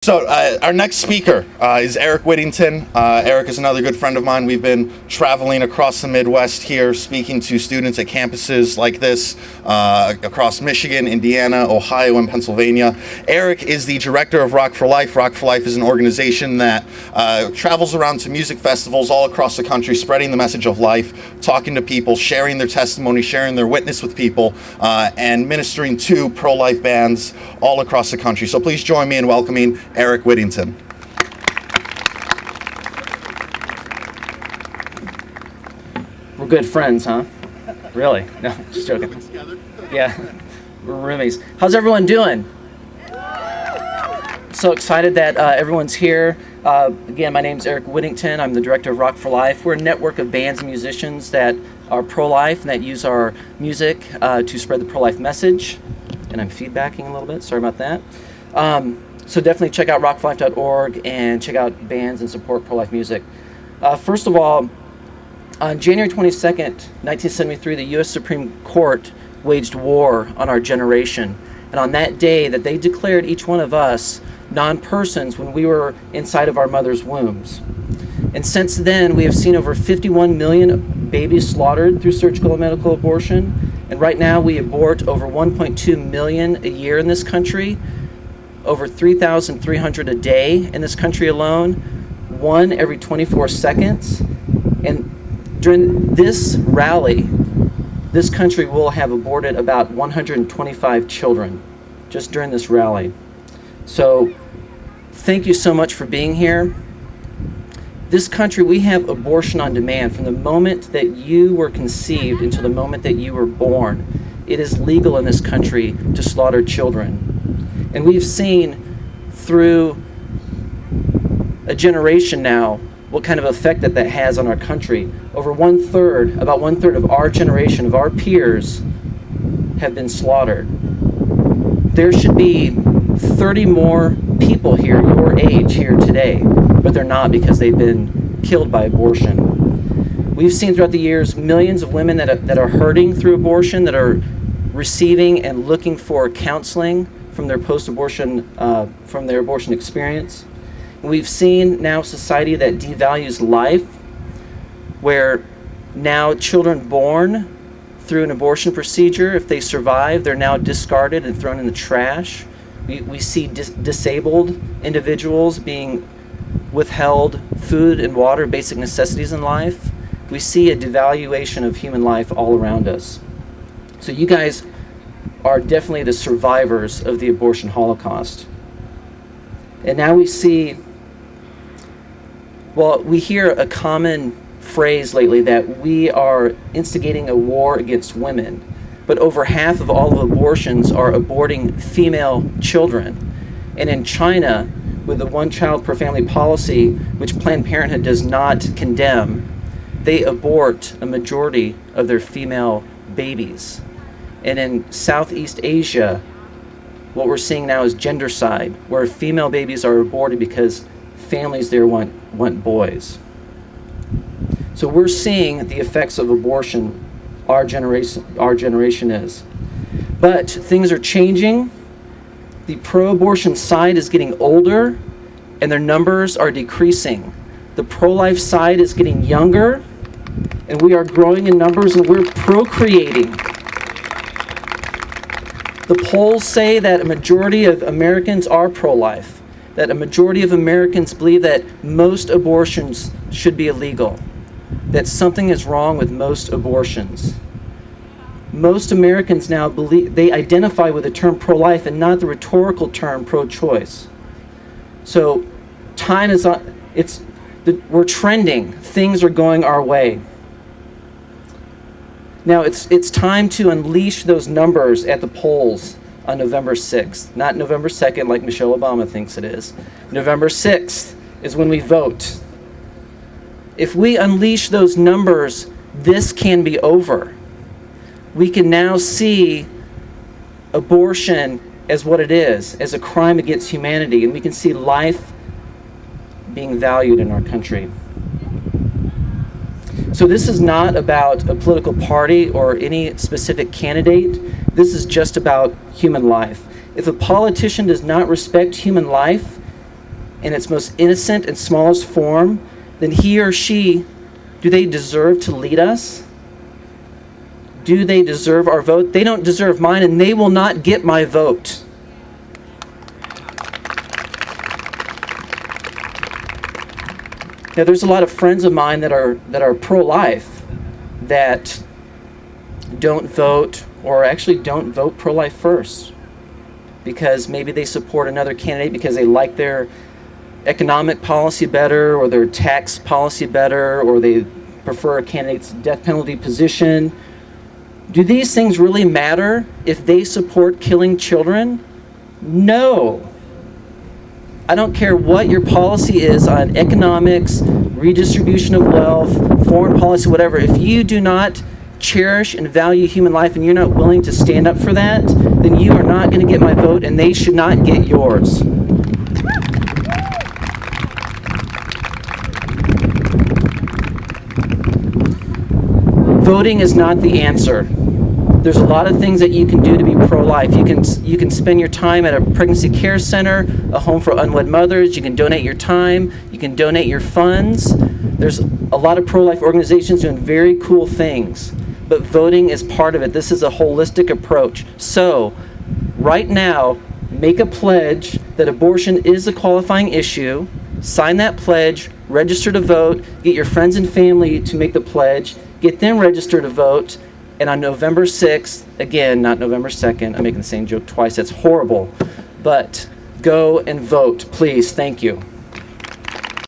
So our next speaker is Erik Whittington. Erik is another good friend of mine. We've been traveling across the Midwest here, speaking to students at campuses like this across Michigan, Indiana, Ohio, and Pennsylvania. Erik is the director of Rock for Life. Rock for Life is an organization that travels around to music festivals all across the country, spreading the message of life, talking to people, sharing their testimony, sharing their witness with people, and ministering to pro-life bands all across the country. So please join me in welcoming Erik Whittington. We're good friends, huh? Really? No, just joking. Yeah, we're roomies. How's everyone doing? So excited that everyone's here. Again, my name's Erik Whittington. I'm the director of Rock for Life. We're a network of bands and musicians that are pro-life and that use our music to spread the pro-life message. And I'm feedbacking a little bit. Sorry about that. So definitely check out rockforlife.org and check out bands and support pro-life music. First of all, on January 22nd, 1973, the U.S. Supreme Court waged war on our generation. And on that day that they declared each one of us non-persons when we were inside of our mother's wombs. And since then, we have seen over 51 million babies slaughtered through surgical and medical abortion. And right now, we abort over 1.2 million a year in this country. Over 3,300 a day in this country alone, one every 24 seconds. And during this rally, this country will have aborted about 125 children just during this rally. So thank you so much for being here. This country, we have abortion on demand. From the moment that you were conceived until the moment that you were born, it is legal in this country to slaughter children. And we've seen through a generation now what kind of effect that has on our country. Over about one third of our generation, of our peers, have been slaughtered. There should be 30 more people here, your age, here today, but they're not because they've been killed by abortion. We've seen throughout the years millions of women that are hurting through abortion, that are receiving and looking for counseling from their from their abortion experience. And we've seen now a society that devalues life, where now children born through an abortion procedure, if they survive, they're now discarded and thrown in the trash. We see disabled individuals being withheld food and water, basic necessities in life. We see a devaluation of human life all around us. So you guys are definitely the survivors of the abortion holocaust. And now we hear a common phrase lately that we are instigating a war against women, but over half of all of abortions are aborting female children. And in China, with the one child per family policy, which Planned Parenthood does not condemn, they abort a majority of their female babies. And in Southeast Asia, what we're seeing now is gendercide, where female babies are aborted because families there want boys. So we're seeing the effects of abortion, our generation is. But things are changing. The pro-abortion side is getting older, and their numbers are decreasing. The pro-life side is getting younger, and we are growing in numbers, and we're procreating. The polls say that a majority of Americans are pro-life, that a majority of Americans believe that most abortions should be illegal, that something is wrong with most abortions. Most Americans now they identify with the term pro-life and not the rhetorical term pro-choice. So time is on, we're trending, things are going our way. Now it's time to unleash those numbers at the polls on November 6th. Not November 2nd like Michelle Obama thinks it is. November 6th is when we vote. If we unleash those numbers, this can be over. We can now see abortion as what it is, as a crime against humanity, and we can see life being valued in our country. So this is not about a political party or any specific candidate. This is just about human life. If a politician does not respect human life, in its most innocent and smallest form, then he or she, do they deserve to lead us? Do they deserve our vote? They don't deserve mine, and they will not get my vote. Now, there's a lot of friends of mine that are pro-life that don't vote, or actually don't vote pro-life first, because maybe they support another candidate because they like their economic policy better, or their tax policy better, or they prefer a candidate's death penalty position. Do these things really matter if they support killing children? No. I don't care what your policy is on economics, redistribution of wealth, foreign policy, whatever. If you do not cherish and value human life and you're not willing to stand up for that, then you are not going to get my vote, and they should not get yours. Voting is not the answer. There's a lot of things that you can do to be pro-life. You can spend your time at a pregnancy care center, a home for unwed mothers. You can donate your time. You can donate your funds. There's a lot of pro-life organizations doing very cool things, but voting is part of it. This is a holistic approach. So, right now, make a pledge that abortion is a qualifying issue. Sign that pledge, register to vote, get your friends and family to make the pledge, get them registered to vote, and on November 6th, again, not November 2nd, I'm making the same joke twice, that's horrible, but go and vote, please. Thank you.